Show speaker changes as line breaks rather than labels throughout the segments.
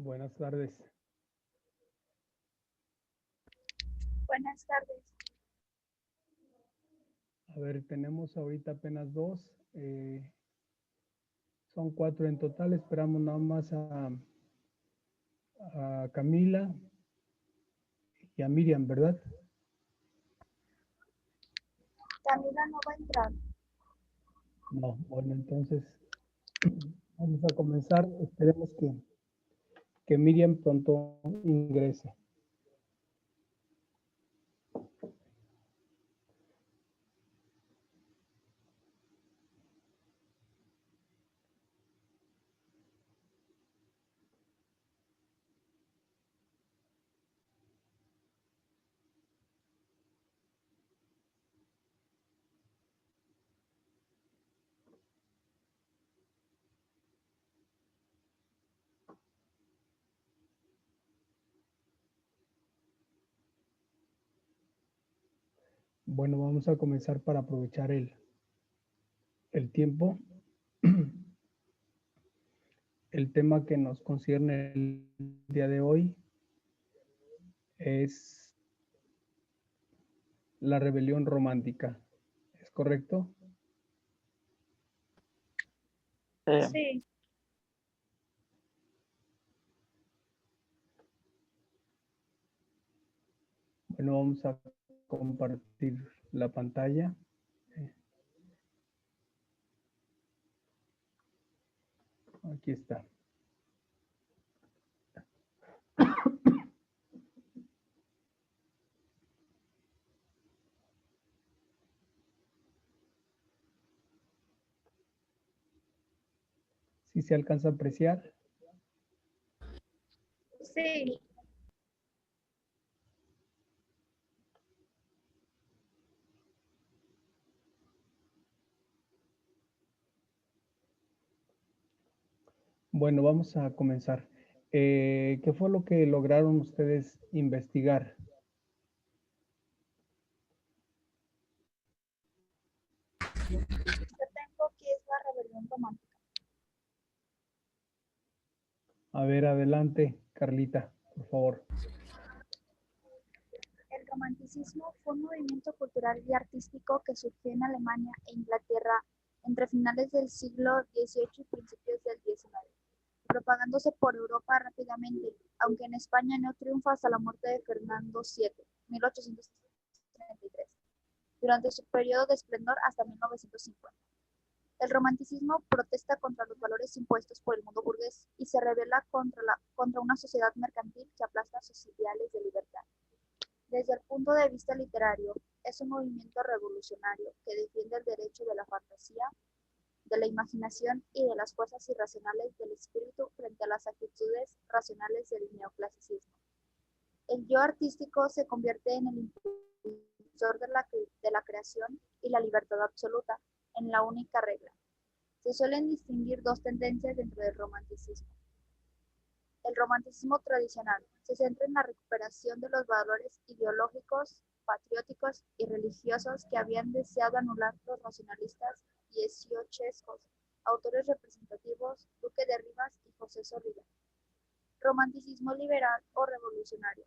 Buenas tardes.
Buenas tardes.
A ver, tenemos ahorita apenas dos. Son 4 en total. Esperamos nada más a Camila y a Miriam, ¿verdad?
Camila no va a entrar.
No, bueno, entonces vamos a comenzar. Esperemos que Miriam pronto ingrese. Bueno, vamos a comenzar para aprovechar el tiempo. El tema que nos concierne el día de hoy es la rebelión romántica. ¿Es correcto?
Sí.
Bueno, vamos a compartir la pantalla. Aquí está. ¿Sí se alcanza a apreciar?
Sí.
Bueno, vamos a comenzar. ¿Qué fue lo que lograron ustedes investigar?
Yo tengo que es la rebelión romántica.
A ver, adelante, Carlita, por favor.
El romanticismo fue un movimiento cultural y artístico que surgió en Alemania e Inglaterra entre finales del siglo XVIII y principios del XIX, propagándose por Europa rápidamente, aunque en España no triunfa hasta la muerte de Fernando VII, 1833, durante su periodo de esplendor hasta 1950. El romanticismo protesta contra los valores impuestos por el mundo burgués y se rebela contra una sociedad mercantil que aplasta sus ideales de libertad. Desde el punto de vista literario, es un movimiento revolucionario que defiende el derecho de la fantasía, de la imaginación y de las fuerzas irracionales del espíritu frente a las actitudes racionales del neoclasicismo. El yo artístico se convierte en el impulsor de la creación y la libertad absoluta, en la única regla. Se suelen distinguir dos tendencias dentro del romanticismo. El romanticismo tradicional se centra en la recuperación de los valores ideológicos, patrióticos y religiosos que habían deseado anular los racionalistas dieciochescos, autores representativos Duque de Rivas y José Zorrilla. Romanticismo liberal o revolucionario.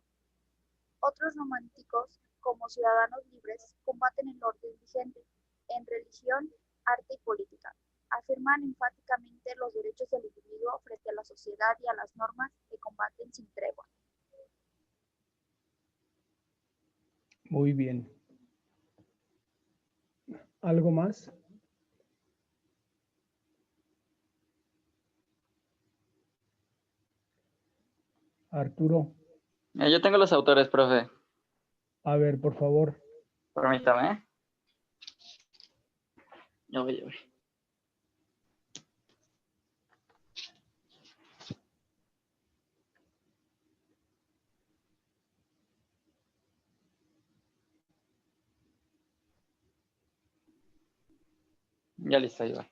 Otros románticos, como ciudadanos libres, combaten el orden vigente en religión, arte y política. Afirman enfáticamente los derechos del individuo frente a la sociedad y a las normas que combaten sin tregua.
Muy bien. ¿Algo más? Arturo.
Yo tengo los autores, profe.
A ver, por favor.
Permítame. Ya voy. Ya listo, ahí va.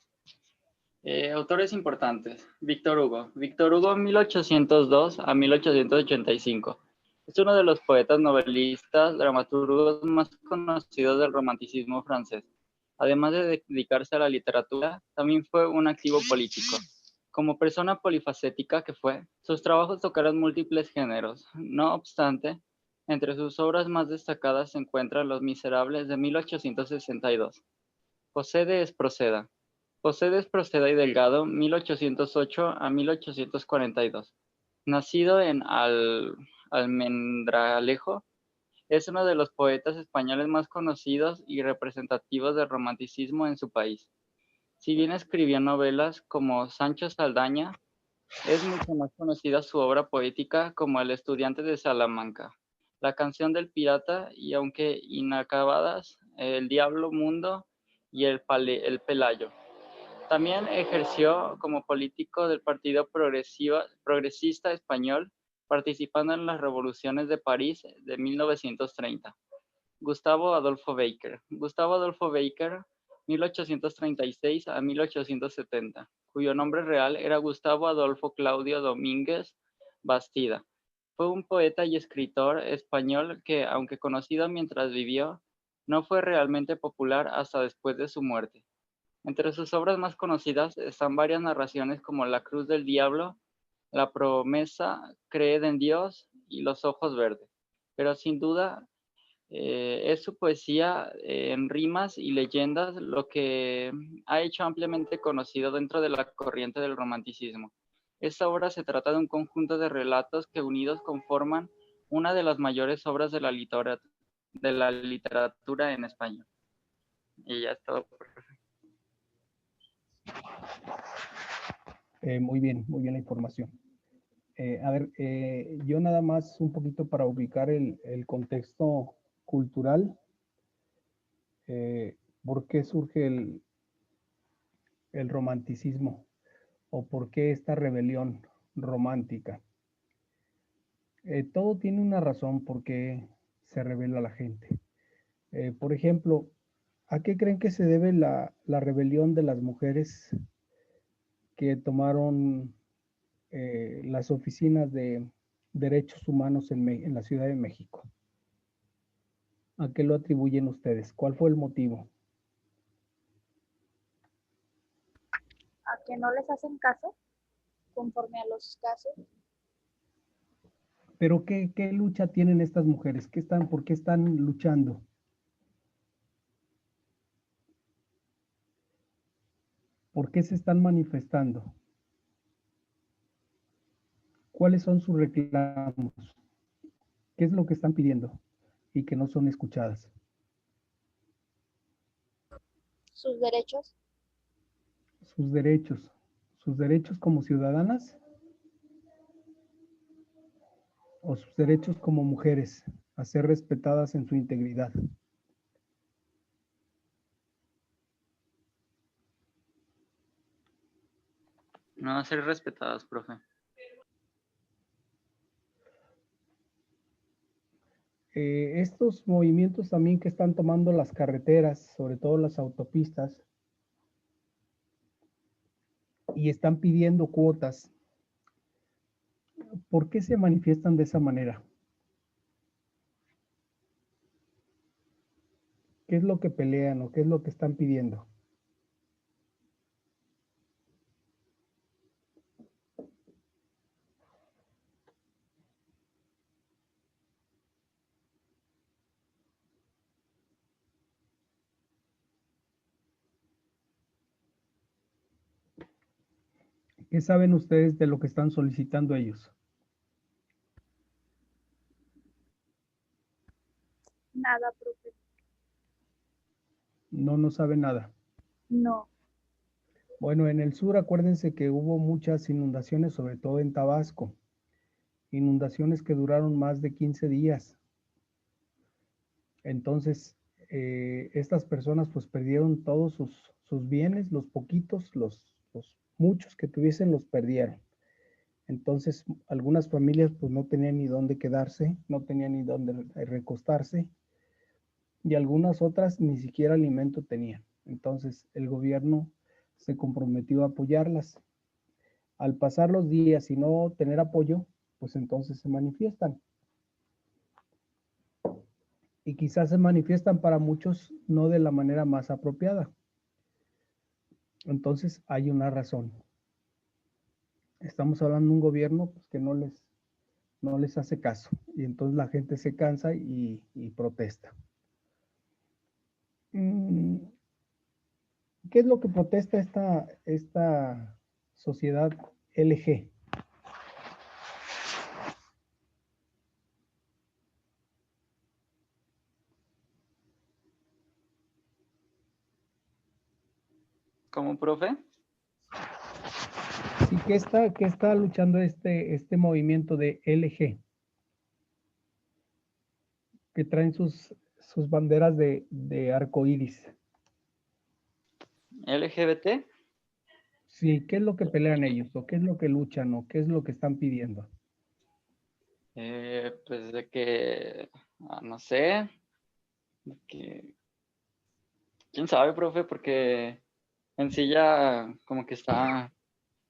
Autores importantes. Víctor Hugo. Víctor Hugo, 1802 a 1885. Es uno de los poetas, novelistas, dramaturgos más conocidos del romanticismo francés. Además de dedicarse a la literatura, también fue un activo político. Como persona polifacética que fue, sus trabajos tocaron múltiples géneros. No obstante, entre sus obras más destacadas se encuentran Los Miserables de 1862, José de Esproceda, y Delgado, 1808 a 1842. Nacido en Almendralejo, es uno de los poetas españoles más conocidos y representativos del romanticismo en su país. Si bien escribió novelas como Sancho Saldaña, es mucho más conocida su obra poética como El estudiante de Salamanca, La canción del pirata y, aunque inacabadas, El diablo mundo y El Pelayo. También ejerció como político del Partido Progresista Español, participando en las revoluciones de París de 1930. Gustavo Adolfo Bécquer, 1836 a 1870, cuyo nombre real era Gustavo Adolfo Claudio Domínguez Bastida. Fue un poeta y escritor español que, aunque conocido mientras vivió, no fue realmente popular hasta después de su muerte. Entre sus obras más conocidas están varias narraciones como La cruz del diablo, La promesa, Creed en Dios y Los ojos verdes. Pero sin duda es su poesía en rimas y leyendas lo que ha hecho ampliamente conocido dentro de la corriente del romanticismo. Esta obra se trata de un conjunto de relatos que unidos conforman una de las mayores obras de la literatura en español. Y ya es todo.
Muy bien la información. A ver, yo nada más un poquito para ubicar el contexto cultural, ¿por qué surge el romanticismo o por qué esta rebelión romántica? Todo tiene una razón por qué se rebela la gente. Por ejemplo, ¿a qué creen que se debe la rebelión de las mujeres que tomaron las oficinas de derechos humanos en la Ciudad de México? ¿A qué lo atribuyen ustedes? ¿Cuál fue el motivo?
¿A que no les hacen caso conforme a los casos?
Pero ¿qué lucha tienen estas mujeres? ¿Por qué están luchando? ¿Por qué se están manifestando? ¿Cuáles son sus reclamos? ¿Qué es lo que están pidiendo y que no son escuchadas?
Sus derechos.
Sus derechos como ciudadanas o sus derechos como mujeres a ser respetadas en su integridad.
No, ser respetadas, profe.
Estos movimientos también que están tomando las carreteras, sobre todo las autopistas, y están pidiendo cuotas, ¿por qué se manifiestan de esa manera? ¿Qué es lo que pelean o qué es lo que están pidiendo? ¿Qué saben ustedes de lo que están solicitando ellos?
Nada, profe.
No saben nada.
No.
Bueno, en el sur acuérdense que hubo muchas inundaciones, sobre todo en Tabasco. Inundaciones que duraron más de 15 días. Entonces, estas personas pues perdieron todos sus bienes, los poquitos, los muchos que tuviesen los perdieron. Entonces, algunas familias pues no tenían ni dónde quedarse, no tenían ni dónde recostarse y algunas otras ni siquiera alimento tenían. Entonces, el gobierno se comprometió a apoyarlas. Al pasar los días y no tener apoyo, pues entonces se manifiestan. Y quizás se manifiestan para muchos no de la manera más apropiada. Entonces hay una razón. Estamos hablando de un gobierno pues, que no les hace caso. Y entonces la gente se cansa y protesta. ¿Qué es lo que protesta esta sociedad LG?
¿Como profe?
Sí, ¿qué está luchando este movimiento de LG? Que traen sus banderas de arco iris.
LGBT.
Sí, ¿qué es lo que pelean ellos? ¿O qué es lo que luchan? ¿O qué es lo que están pidiendo?
Pues de que, no sé, que, quién sabe, profe, porque en sí ya como que está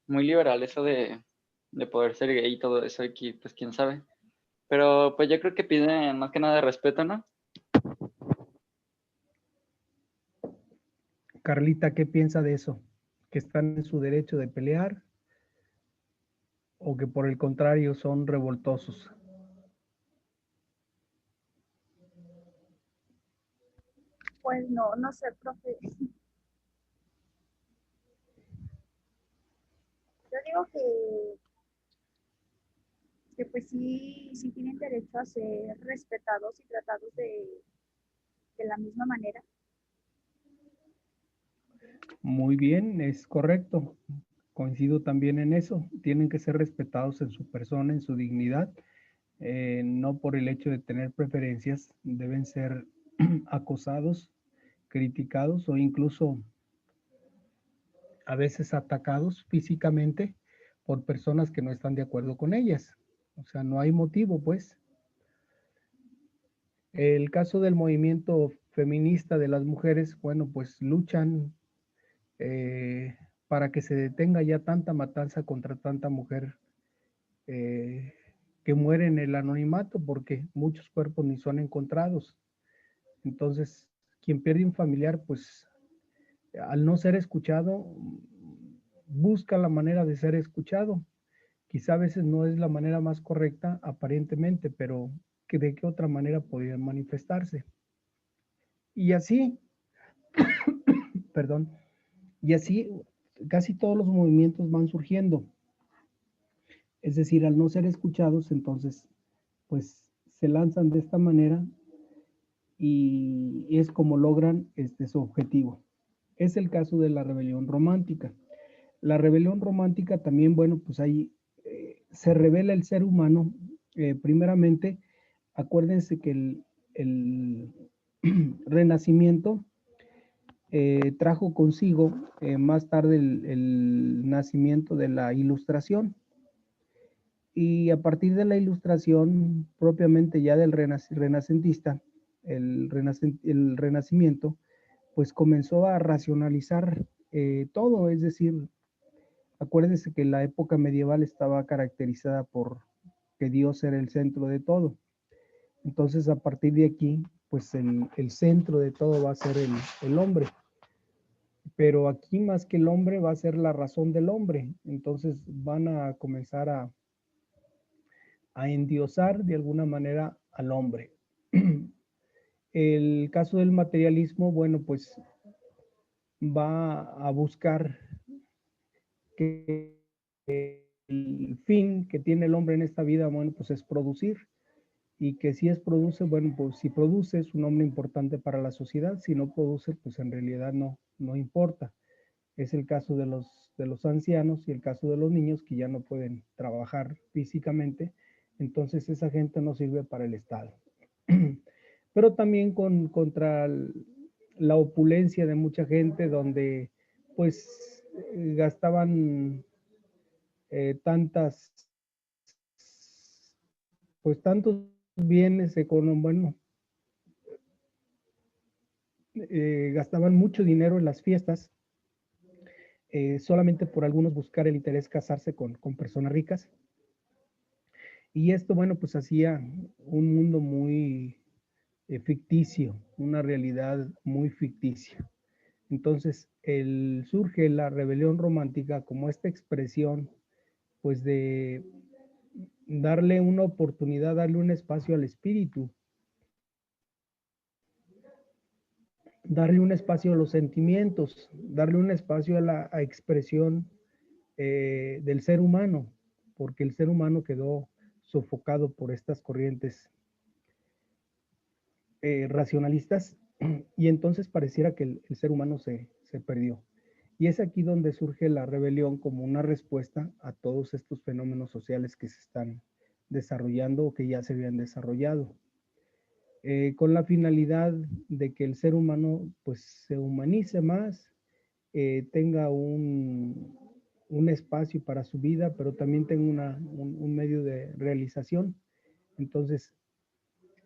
muy liberal eso de poder ser gay y todo eso aquí, pues quién sabe. Pero pues yo creo que piden más que nada respeto, ¿no?
Carlita, ¿qué piensa de eso? ¿Que están en su derecho de pelear o que por el contrario son revoltosos?
Pues no, no sé, profe. Yo digo que pues sí, sí tienen derecho a ser respetados y tratados de la misma manera.
Muy bien, es correcto. Coincido también en eso. Tienen que ser respetados en su persona, en su dignidad. No por el hecho de tener preferencias, deben ser acosados, criticados o incluso a veces atacados físicamente por personas que no están de acuerdo con ellas. O sea, no hay motivo, pues. El caso del movimiento feminista de las mujeres, bueno, pues luchan eh, para que se detenga ya tanta matanza contra tanta mujer eh, que muere en el anonimato, porque muchos cuerpos ni son encontrados. Entonces, quien pierde un familiar, pues al no ser escuchado, busca la manera de ser escuchado. Quizá a veces no es la manera más correcta, aparentemente, pero que de qué otra manera podrían manifestarse. Y así, perdón, y así casi todos los movimientos van surgiendo. Es decir, al no ser escuchados, entonces, pues se lanzan de esta manera y es como logran su objetivo. Es el caso de la rebelión romántica. La rebelión romántica también, bueno, pues ahí se revela el ser humano. Primeramente, acuérdense que el renacimiento trajo consigo más tarde el nacimiento de la ilustración. Y a partir de la ilustración propiamente ya del renacentista, el renacimiento, pues comenzó a racionalizar todo, es decir, acuérdense que la época medieval estaba caracterizada por que Dios era el centro de todo. Entonces, a partir de aquí, pues el centro de todo va a ser el hombre. Pero aquí más que el hombre va a ser la razón del hombre. Entonces van a comenzar a endiosar de alguna manera al hombre. El caso del materialismo, bueno, pues va a buscar que el fin que tiene el hombre en esta vida, bueno, pues es producir. Y que si es produce, bueno, pues si produce es un hombre importante para la sociedad, si no produce, pues en realidad no importa. Es el caso de los ancianos y el caso de los niños que ya no pueden trabajar físicamente, entonces esa gente no sirve para el Estado. Pero también contra la opulencia de mucha gente donde pues gastaban tantas, pues tantos bienes económicos, bueno, gastaban mucho dinero en las fiestas, solamente por algunos buscar el interés casarse con personas ricas. Y esto, bueno, pues hacía un mundo muy ficticio, una realidad muy ficticia. Entonces, surge la rebelión romántica como esta expresión pues de darle una oportunidad, darle un espacio al espíritu, darle un espacio a los sentimientos, darle un espacio a la expresión del ser humano, porque el ser humano quedó sofocado por estas corrientes racionalistas y entonces pareciera que el ser humano se perdió. Y es aquí donde surge la rebelión como una respuesta a todos estos fenómenos sociales que se están desarrollando o que ya se habían desarrollado, con la finalidad de que el ser humano pues se humanice más, tenga un espacio para su vida, pero también tenga un medio de realización. Entonces,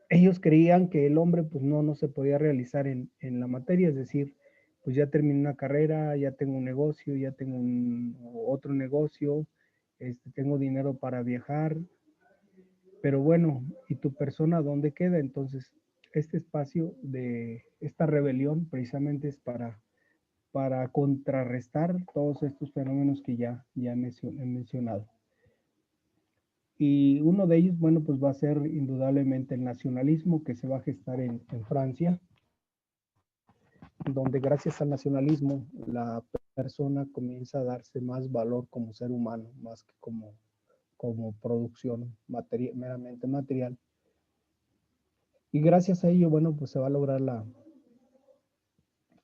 ellos creían que el hombre pues no se podía realizar en la materia, es decir, pues ya terminé una carrera, ya tengo un negocio, ya tengo otro negocio, tengo dinero para viajar, pero bueno, ¿y tu persona dónde queda? Entonces, este espacio de esta rebelión precisamente es para contrarrestar todos estos fenómenos que ya he mencionado. Y uno de ellos, bueno, pues va a ser indudablemente el nacionalismo que se va a gestar en Francia, donde gracias al nacionalismo la persona comienza a darse más valor como ser humano, más que como producción meramente material. Y gracias a ello, bueno, pues se va a lograr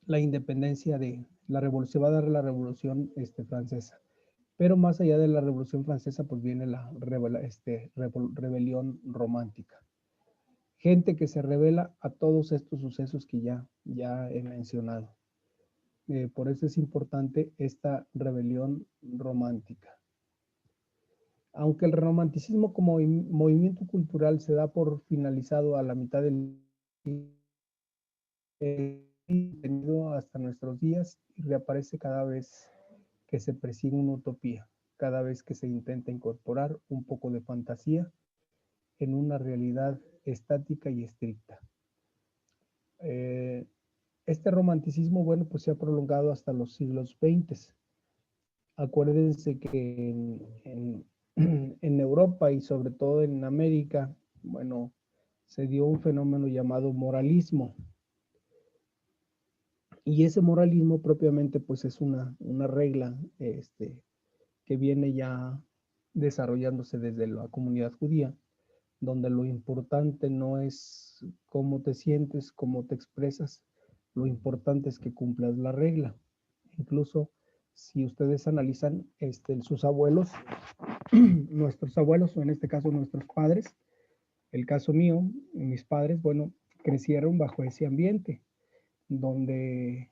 la independencia se va a dar la revolución francesa. Pero más allá de la Revolución Francesa, pues viene la rebelión romántica. Gente que se revela a todos estos sucesos que ya he mencionado. Por eso es importante esta rebelión romántica. Aunque el romanticismo como movimiento cultural se da por finalizado a la mitad del tenido hasta nuestros días y reaparece cada vez que se persigue una utopía, cada vez que se intenta incorporar un poco de fantasía en una realidad estática y estricta. Este romanticismo, bueno, pues se ha prolongado hasta los siglos XX. Acuérdense que en Europa y sobre todo en América, bueno, se dio un fenómeno llamado moralismo. Y ese moralismo propiamente pues es una regla que viene ya desarrollándose desde la comunidad judía, donde lo importante no es cómo te sientes, cómo te expresas, lo importante es que cumplas la regla. Incluso si ustedes analizan sus abuelos, nuestros abuelos, o en este caso nuestros padres, el caso mío, mis padres, bueno, crecieron bajo ese ambiente, donde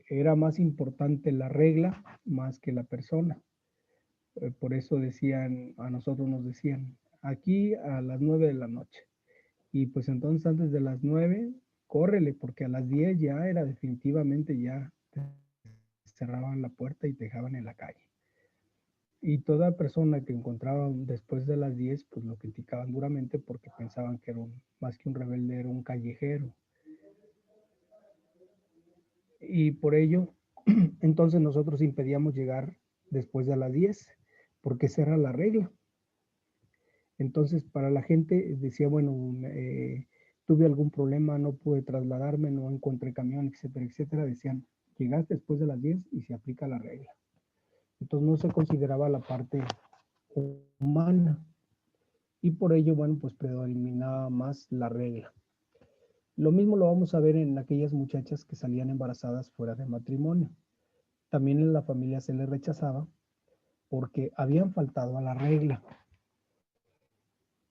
era más importante la regla más que la persona. Por eso a nosotros nos decían, aquí a las 9 de la noche. Y pues entonces antes de las 9, córrele, porque a las 10 ya era definitivamente ya te cerraban la puerta y te dejaban en la calle. Y toda persona que encontraban después de las 10, pues lo criticaban duramente porque pensaban que era más que un rebelde, era un callejero. Y por ello, entonces nosotros impedíamos llegar después de las 10, porque esa era la regla. Entonces, para la gente decía, bueno, tuve algún problema, no pude trasladarme, no encontré camión, etcétera, etcétera. Decían, llegaste después de las 10 y se aplica la regla. Entonces no se consideraba la parte humana y por ello, bueno, pues predominaba más la regla. Lo mismo lo vamos a ver en aquellas muchachas que salían embarazadas fuera de matrimonio. También en la familia se les rechazaba porque habían faltado a la regla.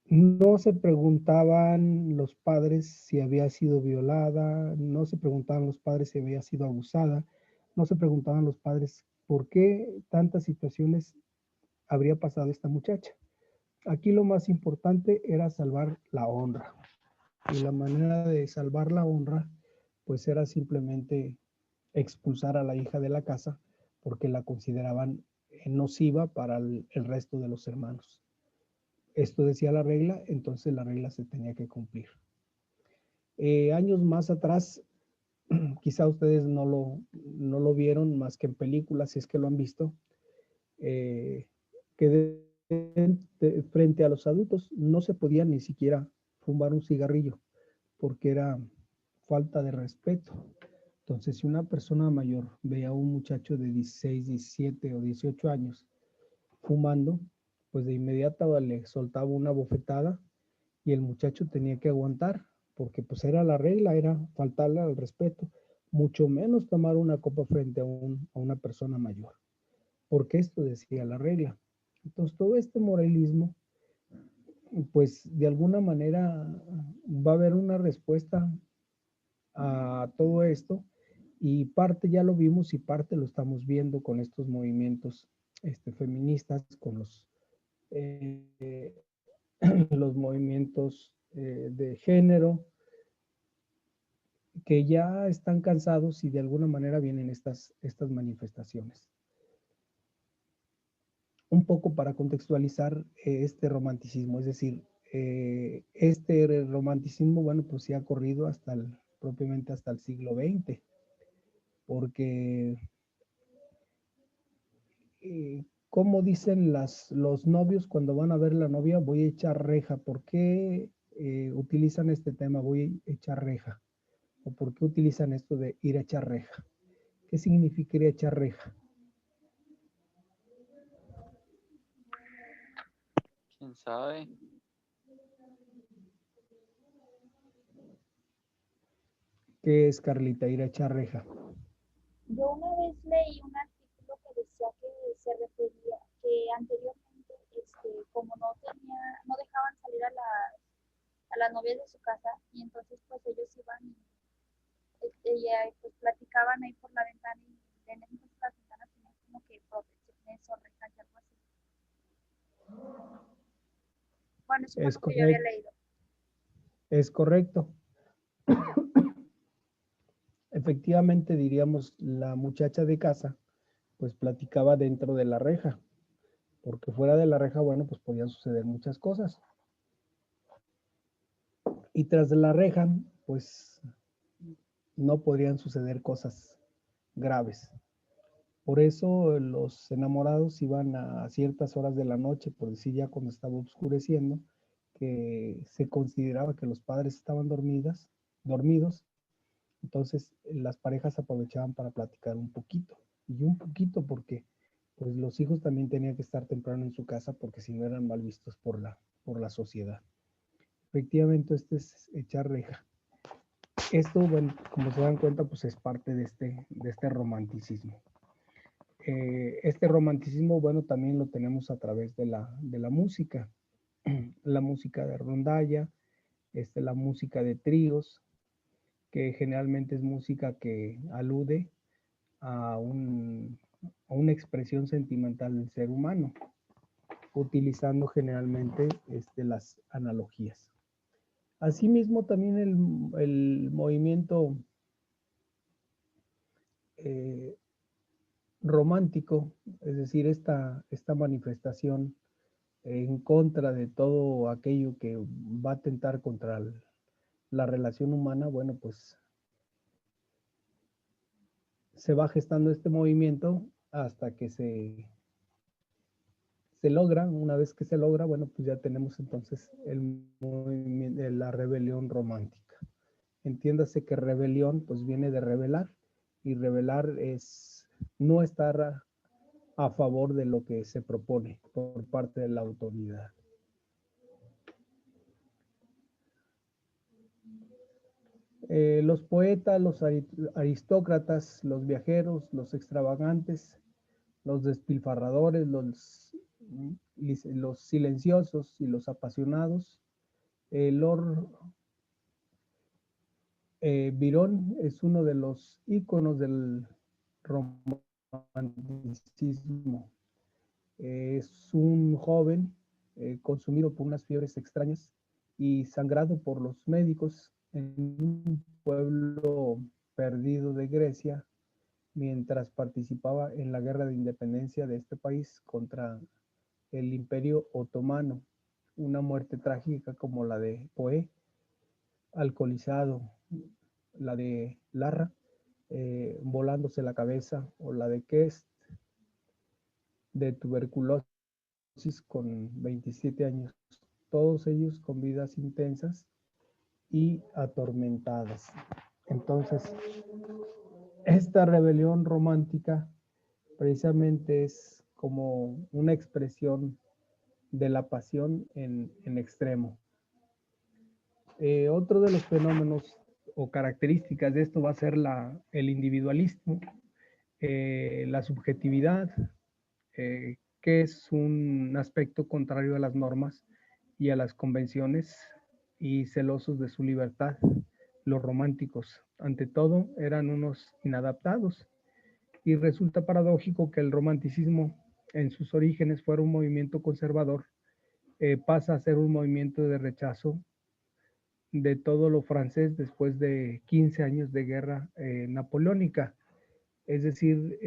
No se preguntaban los padres si había sido violada, no se preguntaban los padres si había sido abusada, no se preguntaban los padres por qué tantas situaciones habría pasado esta muchacha. Aquí lo más importante era salvar la honra. Y la manera de salvar la honra, pues era simplemente expulsar a la hija de la casa porque la consideraban nociva para el resto de los hermanos. Esto decía la regla, entonces la regla se tenía que cumplir. Años más atrás, quizá ustedes no lo vieron más que en películas, si es que lo han visto, que frente a los adultos no se podía ni siquiera fumar un cigarrillo porque era falta de respeto. Entonces, si una persona mayor ve a un muchacho de 16, 17 o 18 años fumando, pues de inmediato le soltaba una bofetada y el muchacho tenía que aguantar, porque pues era la regla, era faltarle al respeto, mucho menos tomar una copa frente a una persona mayor, porque esto decía la regla. Entonces, todo este moralismo, pues de alguna manera va a haber una respuesta a todo esto y parte ya lo vimos y parte lo estamos viendo con estos movimientos feministas, con eh, los movimientos de género, que ya están cansados y de alguna manera vienen estas manifestaciones. Un poco para contextualizar este romanticismo, es decir, este romanticismo, bueno, pues sí ha corrido propiamente hasta el siglo XX, porque como dicen los novios cuando van a ver la novia, voy a echar reja. ¿Por qué utilizan este tema, voy a echar reja? ¿O por qué utilizan esto de ir a echar reja? ¿Qué significa ir a echar reja?
¿Quién sabe?
¿Qué es, Carlita, ir a echar reja?
Yo una vez leí un artículo que decía que se refería que anteriormente, como no dejaban salir a las novias de su casa y entonces pues ellos iban pues platicaban ahí por la ventana y en esas las ventanas tenían como que protecciones o rejas y algo así. Bueno, eso fue
Es
lo que yo había
correcto,
leído.
es correcto. Efectivamente, diríamos, la muchacha de casa, pues platicaba dentro de la reja, porque fuera de la reja, bueno, pues podían suceder muchas cosas. Y tras de la reja, pues no podrían suceder cosas graves. Por eso los enamorados iban a ciertas horas de la noche, por decir ya cuando estaba oscureciendo, que se consideraba que los padres estaban dormidos, entonces las parejas aprovechaban para platicar un poquito, y un poquito porque pues los hijos también tenían que estar temprano en su casa porque si no eran mal vistos por la sociedad. Efectivamente, este es echar reja. Esto, bueno, como se dan cuenta, pues es parte de este romanticismo. Este romanticismo, bueno, también lo tenemos a través de la música. La música de rondalla, la música de tríos, que generalmente es música que alude a, a una expresión sentimental del ser humano, utilizando generalmente las analogías. Asimismo, también el movimiento eh, romántico, es decir, esta manifestación en contra de todo aquello que va a atentar contra la relación humana, bueno, pues se va gestando este movimiento hasta que se logra. Una vez que se logra, bueno, pues ya tenemos entonces la rebelión romántica. Entiéndase que rebelión pues viene de rebelar y rebelar es no estar a favor de lo que se propone por parte de la autoridad. Los poetas, los aristócratas, los viajeros, los extravagantes, los despilfarradores, los silenciosos y los apasionados. Lord Byron es uno de los íconos del romanticismo. Es un joven consumido por unas fiebres extrañas y sangrado por los médicos en un pueblo perdido de Grecia mientras participaba en la guerra de independencia de este país contra el Imperio Otomano. Una muerte trágica como la de Poe, alcoholizado, la de Larra, volándose la cabeza, o la de Kest, de tuberculosis con 27 años, todos ellos con vidas intensas y atormentadas. Entonces, esta rebelión romántica precisamente es como una expresión de la pasión en extremo. Otro de los fenómenos o características de esto va a ser el individualismo, la subjetividad, que es un aspecto contrario a las normas y a las convenciones, y celosos de su libertad. Los románticos, ante todo, eran unos inadaptados, y resulta paradójico que el romanticismo en sus orígenes fuera un movimiento conservador, pasa a ser un movimiento de rechazo de todo lo francés después de 15 años de guerra napoleónica. Es decir,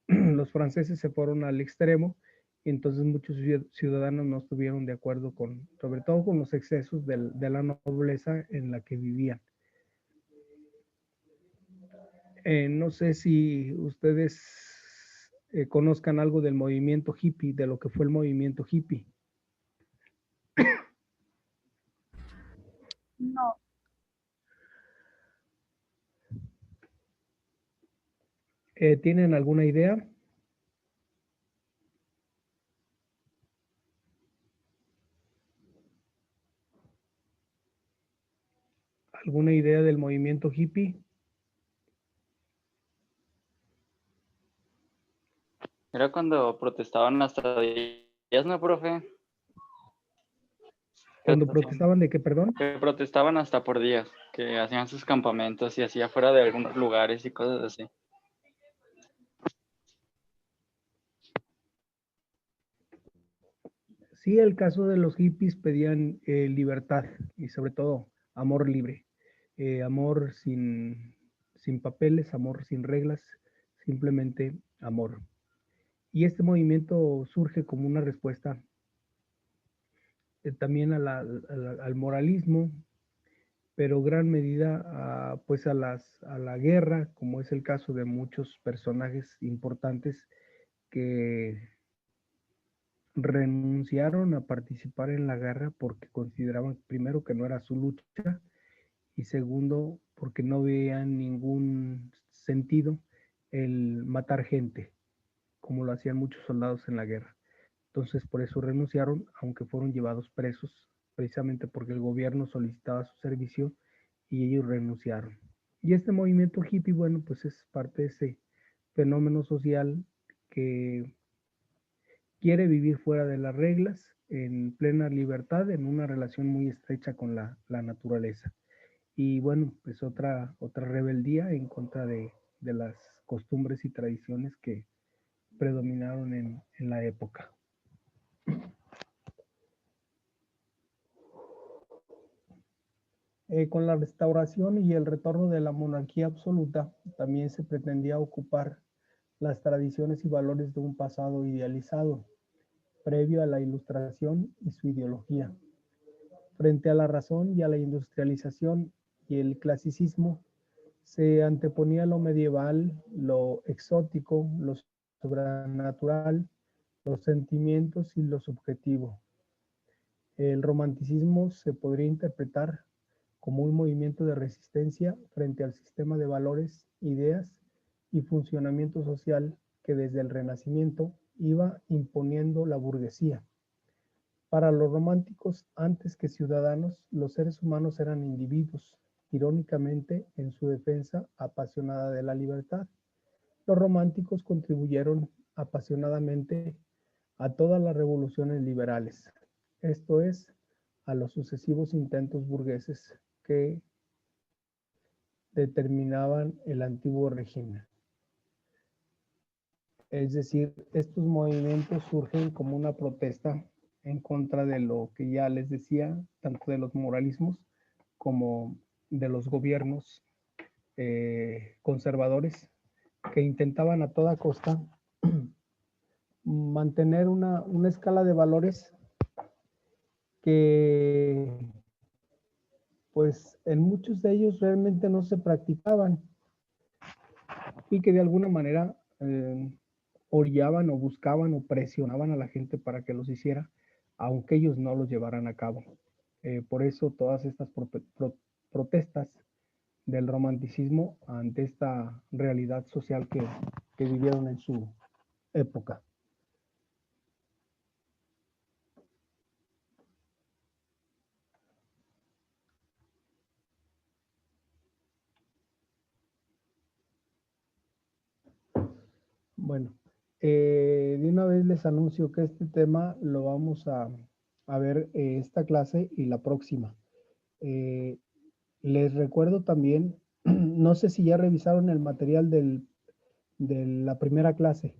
los franceses se fueron al extremo y entonces muchos ciudadanos no estuvieron de acuerdo sobre todo con los excesos de la nobleza en la que vivían. No sé si ustedes conozcan algo del movimiento hippie, de lo que fue el movimiento hippie.
No.
¿Tienen alguna idea? ¿Alguna idea del movimiento hippie?
Era cuando protestaban hasta 10, ¿no, profe?
Cuando protestaban de qué, perdón.
Que protestaban hasta por días, que hacían sus campamentos y así afuera de algunos lugares y cosas así.
Sí, el caso de los hippies pedían libertad y sobre todo amor libre, amor sin papeles, amor sin reglas, simplemente amor. Y este movimiento surge como una respuesta también al moralismo, pero gran medida pues a la guerra, como es el caso de muchos personajes importantes que renunciaron a participar en la guerra porque consideraban primero que no era su lucha y segundo porque no veían ningún sentido el matar gente como lo hacían muchos soldados en la guerra. Entonces por eso renunciaron, aunque fueron llevados presos precisamente porque el gobierno solicitaba su servicio y ellos renunciaron. Y este movimiento hippie, bueno, pues es parte de ese fenómeno social que quiere vivir fuera de las reglas, en plena libertad, en una relación muy estrecha con la naturaleza. Y bueno, pues otra rebeldía en contra de las costumbres y tradiciones que predominaron en la época. Con la restauración y el retorno de la monarquía absoluta, también se pretendía ocupar las tradiciones y valores de un pasado idealizado, previo a la Ilustración y su ideología. Frente a la razón y a la industrialización y el clasicismo, se anteponía lo medieval, lo exótico, lo sobrenatural, los sentimientos y lo subjetivo. El romanticismo se podría interpretar como un movimiento de resistencia frente al sistema de valores, ideas y funcionamiento social que desde el Renacimiento iba imponiendo la burguesía. Para los románticos, antes que ciudadanos, los seres humanos eran individuos, irónicamente en su defensa apasionada de la libertad. Los románticos contribuyeron apasionadamente a todas las revoluciones liberales, esto es, a los sucesivos intentos burgueses que determinaban el antiguo régimen. Es decir, estos movimientos surgen como una protesta en contra de lo que ya les decía, tanto de los moralismos como de los gobiernos conservadores que intentaban a toda costa mantener una escala de valores que pues en muchos de ellos realmente no se practicaban y que de alguna manera orillaban o buscaban o presionaban a la gente para que los hiciera, aunque ellos no los llevaran a cabo. Por eso todas estas protestas del romanticismo ante esta realidad social que vivieron en su época. Bueno, de una vez les anuncio que este tema lo vamos a ver esta clase y la próxima. Les recuerdo también, no sé si ya revisaron el material de la primera clase.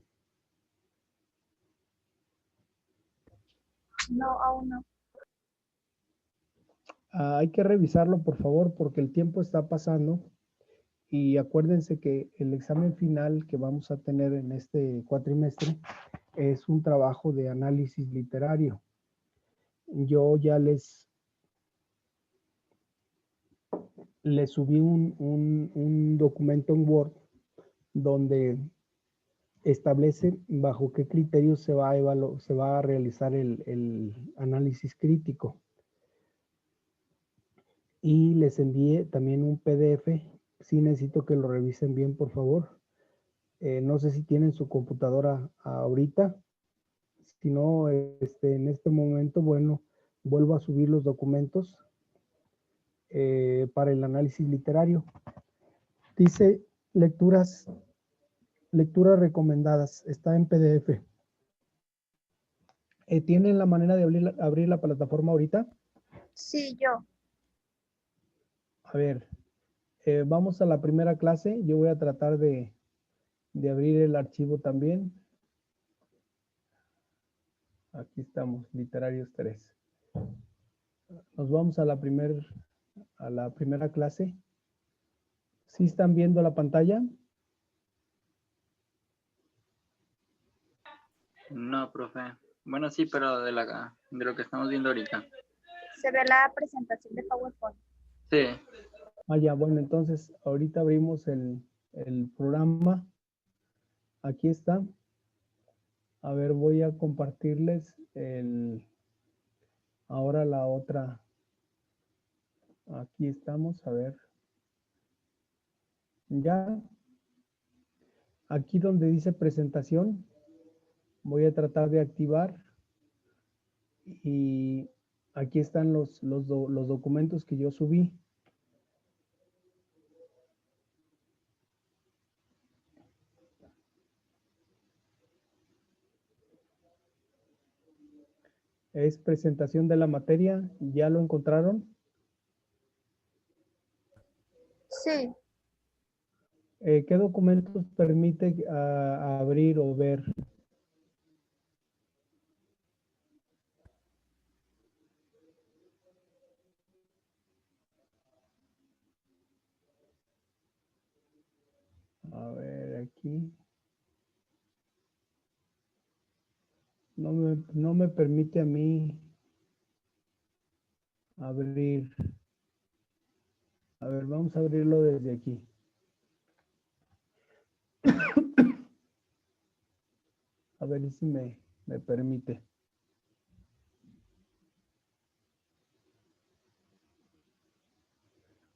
No, aún no.
Hay que revisarlo, por favor, porque el tiempo está pasando y acuérdense que el examen final que vamos a tener en este cuatrimestre es un trabajo de análisis literario. Yo ya les subí un documento en Word donde establece bajo qué criterios se va a realizar el análisis crítico. Y les envié también un PDF. Sí necesito que lo revisen bien, por favor. No sé si tienen su computadora ahorita. Si no, en este momento, bueno, vuelvo a subir los documentos para el análisis literario. Dice lecturas recomendadas. Está en PDF. ¿Tienen la manera de abrir la plataforma ahorita?
Sí, yo.
A ver, vamos a la primera clase. Yo voy a tratar de abrir el archivo también. Aquí estamos, literarios 3. Nos vamos a la primera clase. ¿Sí están viendo la pantalla?
No, profe. Bueno, sí, pero de lo que estamos viendo ahorita.
Se ve la presentación de PowerPoint.
Sí.
Ya, bueno, entonces ahorita abrimos el programa. Aquí está. A ver, voy a compartirles ahora la otra. Aquí estamos, a ver. Ya. Aquí donde dice presentación, voy a tratar de activar. Y aquí están los documentos que yo subí. Es presentación de la materia. ¿Ya lo encontraron?
Sí.
¿Qué documentos permite abrir o ver? A ver, aquí. No me permite a mí abrir. A ver, vamos a abrirlo desde aquí. A ver si me permite.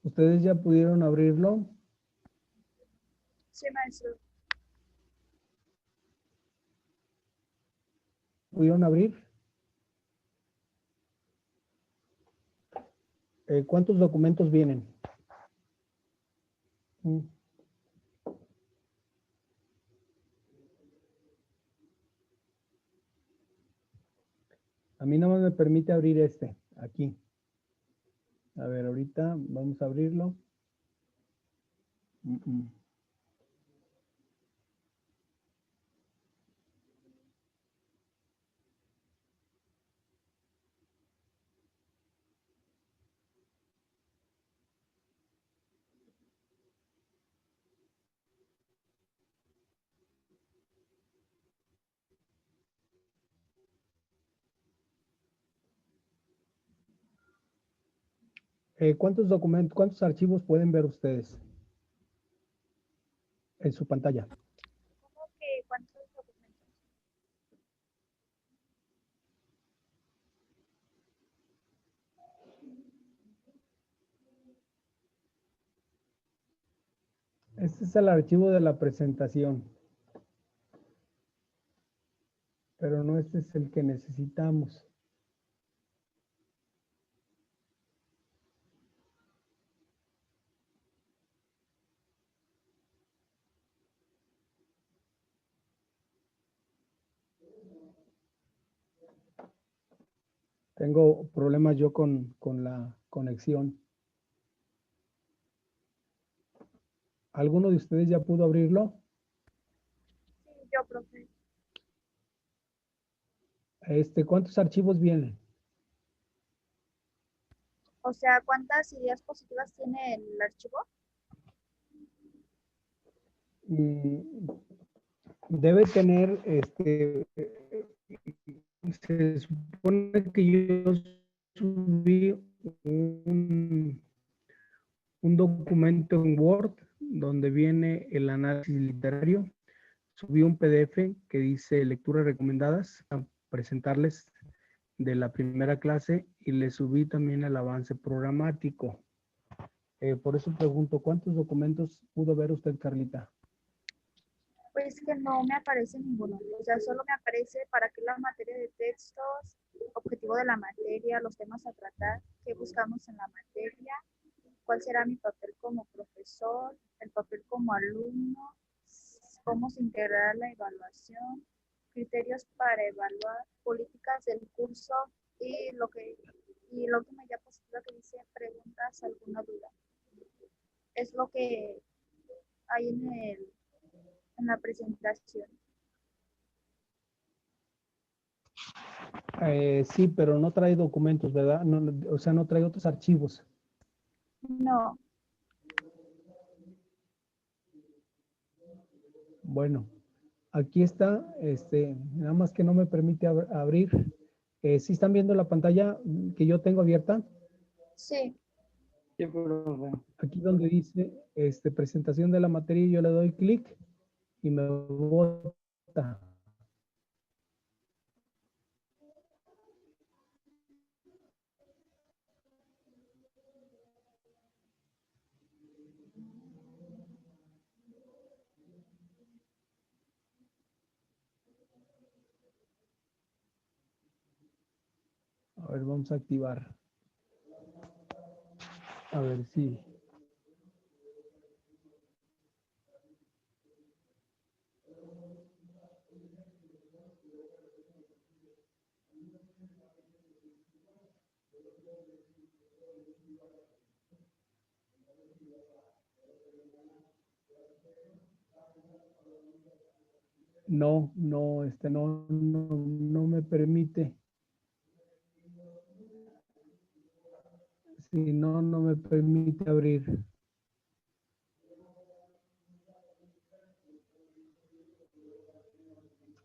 ¿Ustedes ya pudieron abrirlo?
Sí, maestro.
¿Pudieron abrir? ¿Cuántos documentos vienen? A mí nada más me permite abrir aquí. A ver, ahorita vamos a abrirlo. ¿Cuántos documentos, cuántos archivos pueden ver ustedes en su pantalla?
¿Cómo que cuántos documentos?
Este es el archivo de la presentación, pero no este es el que necesitamos. Tengo problemas yo con la conexión. ¿Alguno de ustedes ya pudo abrirlo?
Sí, yo, profe.
¿Cuántos archivos vienen?
O sea, ¿cuántas ideas positivas tiene el archivo?
Mm, Debe tener, se supone que yo subí un documento en Word donde viene el análisis literario. Subí un PDF que dice lecturas recomendadas a presentarles de la primera clase y le subí también el avance programático. Por eso pregunto, ¿cuántos documentos pudo ver usted, Carlita?
Pues que no me aparece ninguno. O sea, solo me aparece para qué la materia de textos, objetivo de la materia, los temas a tratar, qué buscamos en la materia, cuál será mi papel como profesor, el papel como alumno, cómo se integrará la evaluación, criterios para evaluar, políticas del curso y la última diapositiva que dice preguntas, alguna duda. Es lo que hay en la presentación.
Sí, pero no trae documentos, ¿verdad? O sea, no trae otros archivos.
No,
Bueno, aquí está, nada más que no me permite abrir. ¿Sí están viendo la pantalla que yo tengo abierta?
sí.
Sí, profe.
Aquí donde dice presentación de la materia, yo le doy clic y me bota. A ver, vamos a activar. A ver si. No, no, no me permite. Si no, no me permite abrir.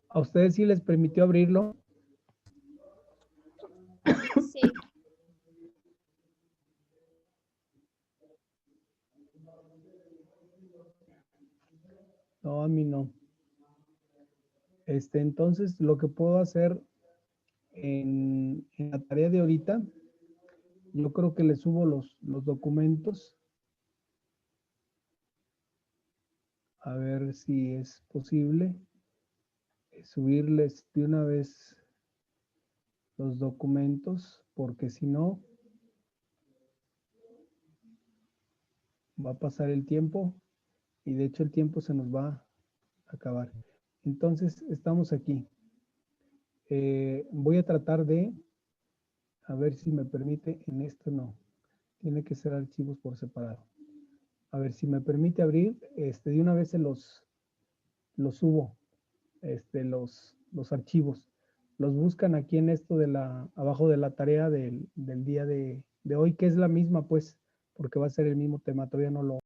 ¿A ustedes sí les permitió abrirlo?
Sí,
No, a mí no. Entonces, lo que puedo hacer en la tarea de ahorita, yo creo que le subo los documentos. A ver si es posible subirles de una vez los documentos, porque si no, va a pasar el tiempo y de hecho el tiempo se nos va a acabar. Entonces, estamos aquí. Voy a tratar de, a ver si me permite, en esto no. Tiene que ser archivos por separado. A ver si me permite abrir, de una vez se los subo, los archivos. Los buscan aquí en esto abajo de la tarea del día de hoy, que es la misma, pues, porque va a ser el mismo tema, todavía no lo